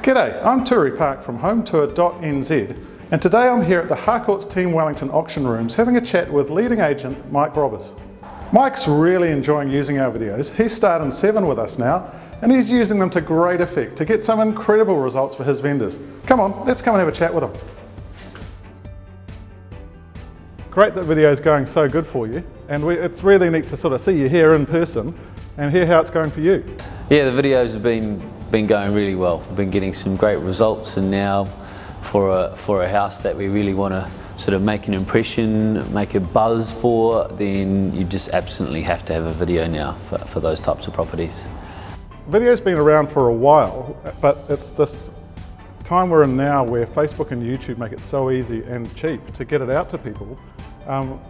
G'day, I'm Turi Park from Hometour.nz, and today I'm here at the Harcourts Team Wellington auction rooms having a chat with leading agent Mike Robbers. Mike's really enjoying using our videos. He's starred in 7 with us now, and he's using them to great effect to get some incredible results for his vendors. Come on, let's come and have a chat with him. Great that video is going so good for you, and it's really neat to sort of see you here in person and hear how it's going for you. Yeah, the videos have been going really well. We've been getting some great results, and now for a house that we really want to sort of make an impression, make a buzz for, then you just absolutely have to have a video now for those types of properties. Video's been around for a while, but it's this time we're in now where Facebook and YouTube make it so easy and cheap to get it out to people.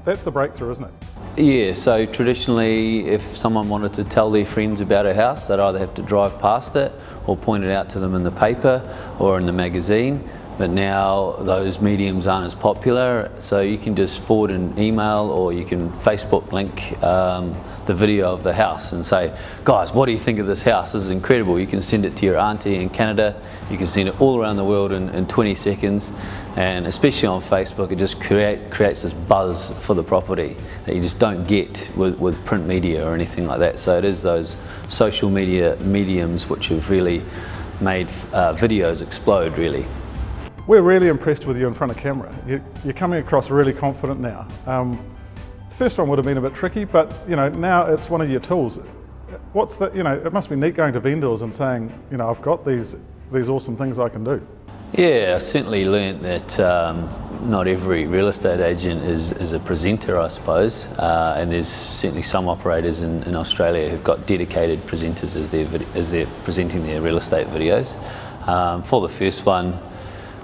That's the breakthrough, isn't it? Yeah, so traditionally if someone wanted to tell their friends about a house, they'd either have to drive past it or point it out to them in the paper or in the magazine. But now those mediums aren't as popular, so you can just forward an email or you can Facebook link the video of the house and say, guys, what do you think of this house? This is incredible. You can send it to your auntie in Canada, you can send it all around the world in 20 seconds, and especially on Facebook it just creates this buzz for the property that you just don't get with print media or anything like that. So it is those social media mediums which have really made videos explode, really. We're really impressed with you in front of camera. You're coming across really confident now. The first one would have been a bit tricky, but now it's one of your tools. What's that? It must be neat going to vendors and saying, I've got these awesome things I can do. Yeah, I certainly learnt that not every real estate agent is a presenter, I suppose, and there's certainly some operators in Australia who've got dedicated presenters as they're presenting their real estate videos. For the first one,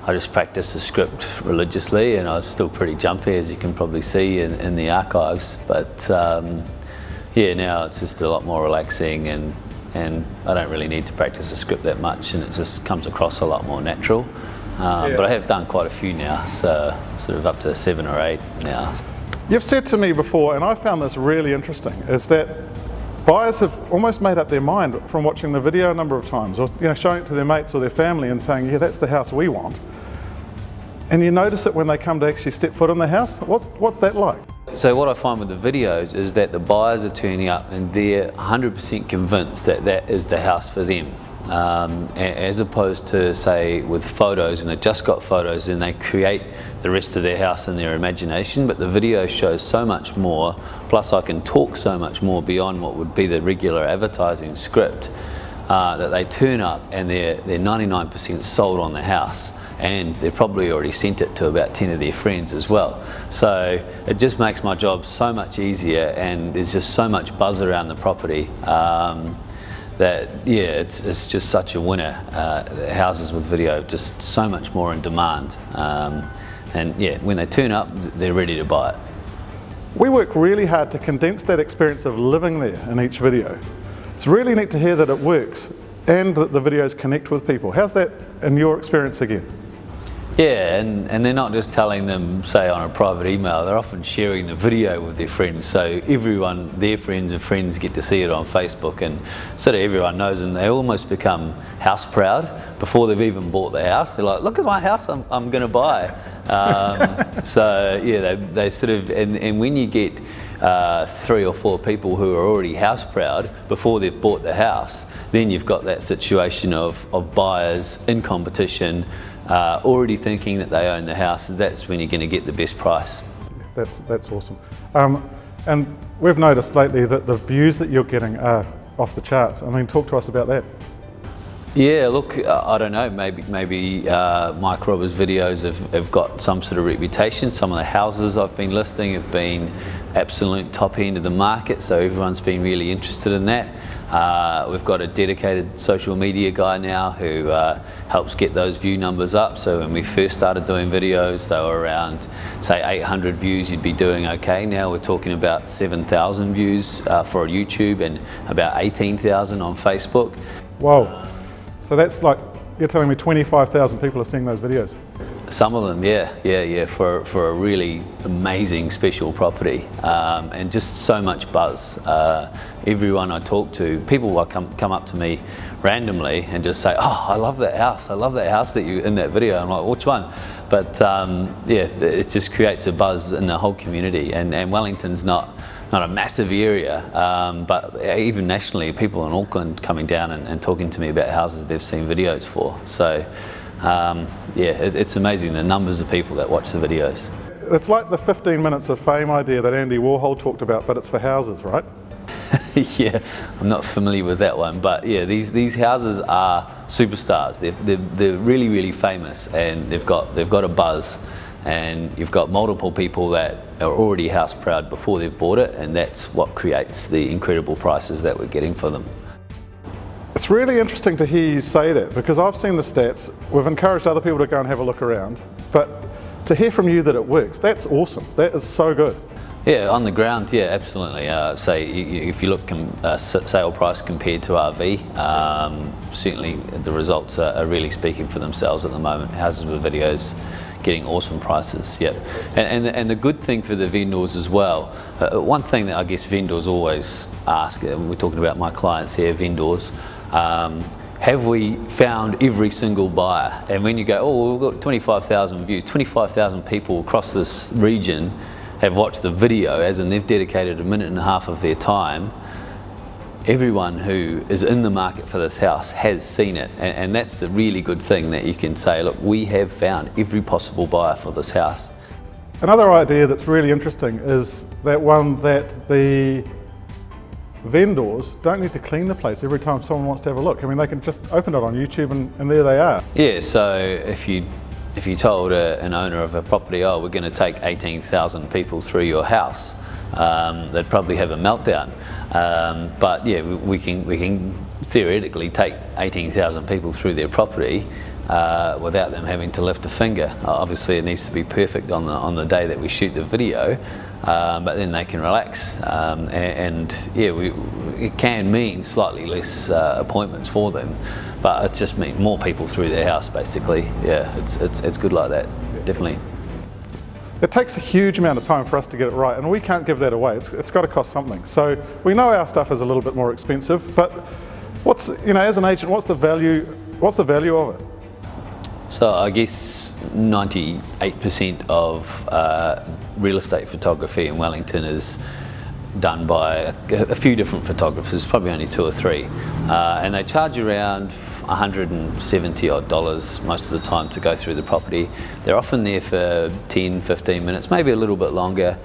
I just practiced the script religiously, and I was still pretty jumpy, as you can probably see in the archives. But yeah, now it's just a lot more relaxing, and I don't really need to practice the script that much, and it just comes across a lot more natural. But I have done quite a few now, so sort of up to 7 or 8 now. You've said to me before, and I found this really interesting, is that buyers have almost made up their mind from watching the video a number of times, or showing it to their mates or their family and saying, yeah, that's the house we want. And you notice it when they come to actually step foot in the house. What's that like? So what I find with the videos is that the buyers are turning up and they're 100% convinced that that is the house for them. As opposed to, say, with photos, and they've just got photos and they create the rest of their house in their imagination, but the video shows so much more, plus I can talk so much more beyond what would be the regular advertising script, that they turn up and they're 99% sold on the house, and they've probably already sent it to about 10 of their friends as well. So it just makes my job so much easier, and there's just so much buzz around the property. That yeah, it's just such a winner. Houses with video just so much more in demand, and yeah, when they turn up, they're ready to buy it. We work really hard to condense that experience of living there in each video. It's really neat to hear that it works and that the videos connect with people. How's that in your experience again? Yeah, and they're not just telling them, say, on a private email, they're often sharing the video with their friends, so everyone, their friends and friends, get to see it on Facebook, and sort of everyone knows, and they almost become house proud before they've even bought the house. They're like, look at my house I'm going to buy. So yeah, they sort of, and when you get 3 or 4 people who are already house proud before they've bought the house, then you've got that situation of buyers in competition, already thinking that they own the house. That's when you're going to get the best price. That's awesome. And we've noticed lately that the views that you're getting are off the charts. I mean, talk to us about that. Yeah, look, I don't know, maybe Mike Robbers' videos have got some sort of reputation. Some of the houses I've been listing have been absolute top end of the market, so everyone's been really interested in that. We've got a dedicated social media guy now who helps get those view numbers up. So when we first started doing videos, they were around, say, 800 views, you'd be doing okay. Now we're talking about 7,000 views for YouTube and about 18,000 on Facebook. Wow. So that's like, you're telling me 25,000 people are seeing those videos? Some of them, yeah, for a really amazing special property, and just so much buzz. Everyone I talk to, people will come up to me randomly and just say, "Oh, I love that house that you in that video." I'm like, "Which one?" But yeah, it just creates a buzz in the whole community, and Wellington's not a massive area, but even nationally, people in Auckland coming down and talking to me about houses they've seen videos for. So yeah, it's amazing the numbers of people that watch the videos. It's like the 15 minutes of fame idea that Andy Warhol talked about, but it's for houses, right? Yeah, I'm not familiar with that one, but yeah, these houses are superstars. They're really famous, and they've got a buzz, and you've got multiple people that are already house proud before they've bought it, and that's what creates the incredible prices that we're getting for them. It's really interesting to hear you say that, because I've seen the stats. We've encouraged other people to go and have a look around, but to hear from you that it works, that's awesome. That is so good. Yeah, on the ground, yeah, absolutely. Say if you look sale price compared to RV, certainly the results are really speaking for themselves at the moment. Houses with videos getting awesome prices, yeah. And the good thing for the vendors as well, one thing that I guess vendors always ask, and we're talking about my clients here, vendors, have we found every single buyer? And when you go, oh, we've got 25,000 views, 25,000 people across this region have watched the video, as in they've dedicated 1.5 minutes of their time. Everyone who is in the market for this house has seen it, and that's the really good thing, that you can say, look, we have found every possible buyer for this house. Another idea that's really interesting is that one that the vendors don't need to clean the place every time someone wants to have a look. I mean, they can just open it on YouTube and there they are. Yeah, so if you told an owner of a property, oh, we're going to take 18,000 people through your house, they'd probably have a meltdown. But yeah, we can theoretically take 18,000 people through their property without them having to lift a finger. Obviously, it needs to be perfect on the day that we shoot the video, but then they can relax. And yeah, it can mean slightly less appointments for them, but it just means more people through their house, basically. Yeah, it's good like that, definitely. It takes a huge amount of time for us to get it right, and we can't give that away. It's got to cost something. So we know our stuff is a little bit more expensive, but as an agent, what's the value of it? So I guess 98% of real estate photography in Wellington is done by a few different photographers, probably only 2 or 3, and they charge around $170 odd most of the time to go through the property. They're often there for 10-15 minutes, maybe a little bit longer.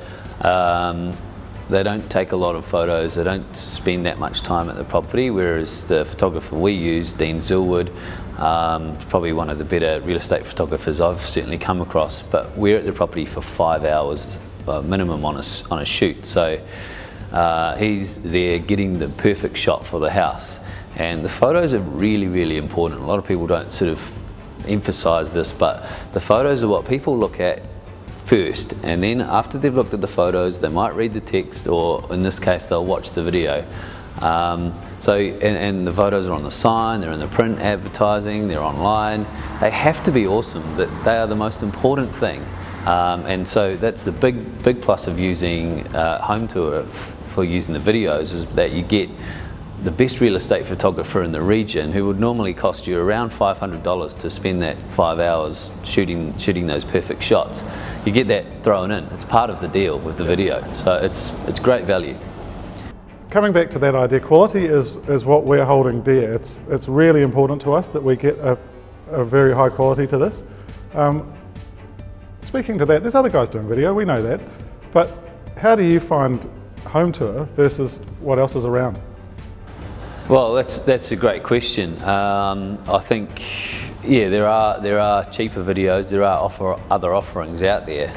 They don't take a lot of photos, they don't spend that much time at the property, whereas the photographer we use, Dean Zillwood, probably one of the better real estate photographers I've certainly come across, but we're at the property for 5 hours minimum on a shoot. So he's there getting the perfect shot for the house, and the photos are really important. A lot of people don't sort of emphasize this, but the photos are what people look at first, and then after they've looked at the photos, they might read the text, or in this case they'll watch the video. And the photos are on the sign, they're in the print advertising, they're online. They have to be awesome. That they are the most important thing. And so that's the big plus of using Hometour for using the videos, is that you get the best real estate photographer in the region, who would normally cost you around $500 to spend that 5 hours shooting those perfect shots. You get that thrown in. It's part of the deal with the video, so it's great value. Coming back to that idea, quality is what we're holding dear. It's really important to us that we get a very high quality to this. Speaking to that, there's other guys doing video, we know that, but how do you find Hometour versus what else is around? Well, that's a great question. I think, yeah, there are cheaper videos, there are other offerings out there,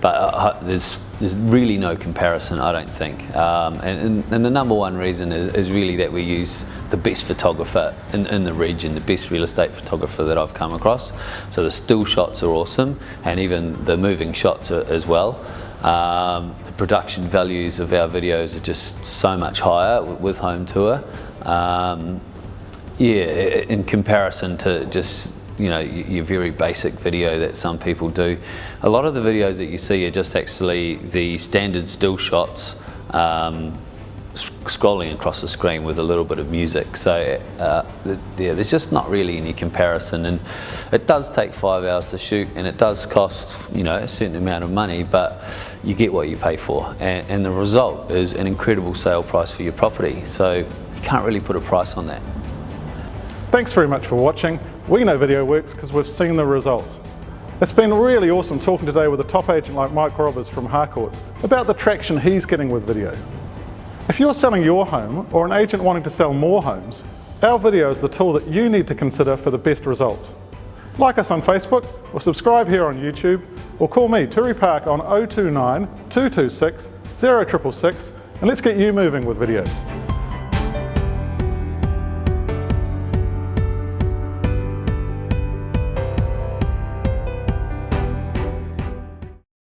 but there's really no comparison, I don't think. And the number one reason is really that we use the best photographer in the region, the best real estate photographer that I've come across. So the still shots are awesome, and even the moving shots as well. The production values of our videos are just so much higher with Hometour. Yeah, in comparison to just you know, your very basic video that some people do. A lot of the videos that you see are just actually the standard still shots scrolling across the screen with a little bit of music. So yeah, there's just not really any comparison, and it does take 5 hours to shoot, and it does cost, you know, a certain amount of money, but you get what you pay for, and the result is an incredible sale price for your property. So you can't really put a price on that. Thanks very much for watching. We know video works because we've seen the results. It's been really awesome talking today with a top agent like Mike Robbers from Harcourts about the traction he's getting with video. If you're selling your home or an agent wanting to sell more homes, our video is the tool that you need to consider for the best results. Like us on Facebook, or subscribe here on YouTube, or call me, Turi Park, on 029 226 0666, and let's get you moving with video.